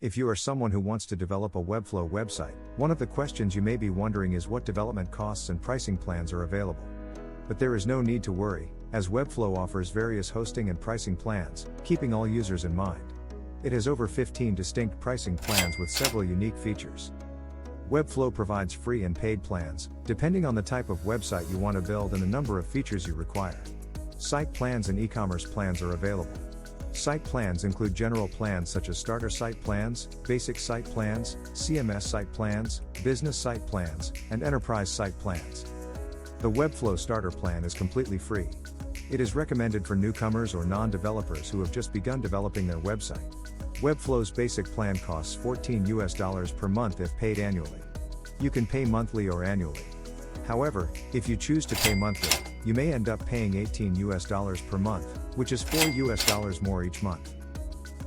If you are someone who wants to develop a Webflow website, one of the questions you may be wondering is what development costs and pricing plans are available. But there is no need to worry, as Webflow offers various hosting and pricing plans, keeping all users in mind. It has over 15 distinct pricing plans with several unique features. Webflow provides free and paid plans, depending on the type of website you want to build and the number of features you require. Site plans and e-commerce plans are available. Site plans include general plans such as starter site plans, basic site plans, CMS site plans, business site plans, and enterprise site plans. The Webflow starter plan is completely free. It is recommended for newcomers or non-developers who have just begun developing their website. Webflow's basic plan costs $14 per month if paid annually. You can pay monthly or annually. However, if you choose to pay monthly, you may end up paying $18 per month, which is $4 more each month.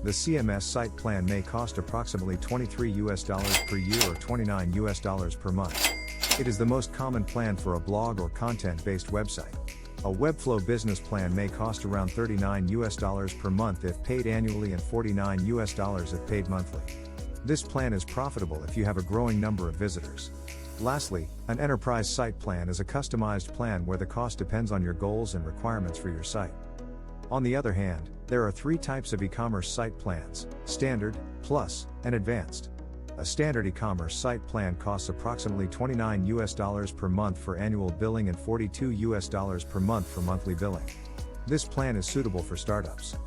The CMS site plan may cost approximately $23 per year or $29 per month. It is the most common plan for a blog or content-based website. A Webflow business plan may cost around $39 per month if paid annually and $49 if paid monthly. This plan is profitable if you have a growing number of visitors. Lastly, an enterprise site plan is a customized plan where the cost depends on your goals and requirements for your site. On the other hand, there are three types of e-commerce site plans: Standard, Plus, and Advanced. A standard e-commerce site plan costs approximately $29 per month for annual billing and $42 per month for monthly billing. This plan is suitable for startups.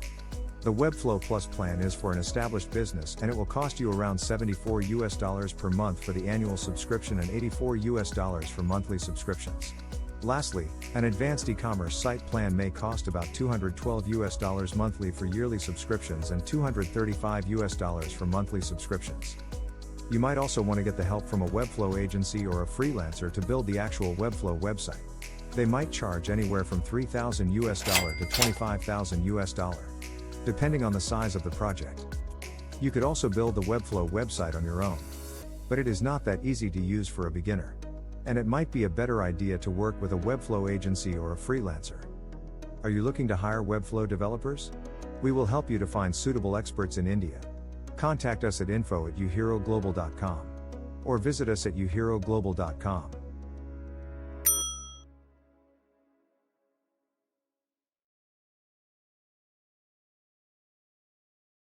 The Webflow Plus plan is for an established business and it will cost you around $74 per month for the annual subscription and $84 for monthly subscriptions. Lastly, an advanced e-commerce site plan may cost about $212 monthly for yearly subscriptions and $235 for monthly subscriptions. You might also want to get the help from a Webflow agency or a freelancer to build the actual Webflow website. They might charge anywhere from $3,000 to $25,000, depending on the size of the project. You could also build the Webflow website on your own. But it is not that easy to use for a beginner. And it might be a better idea to work with a Webflow agency or a freelancer. Are you looking to hire Webflow developers? We will help you to find suitable experts in India. Contact us at info@yuhiroglobal.com or visit us at yuhiroglobal.com.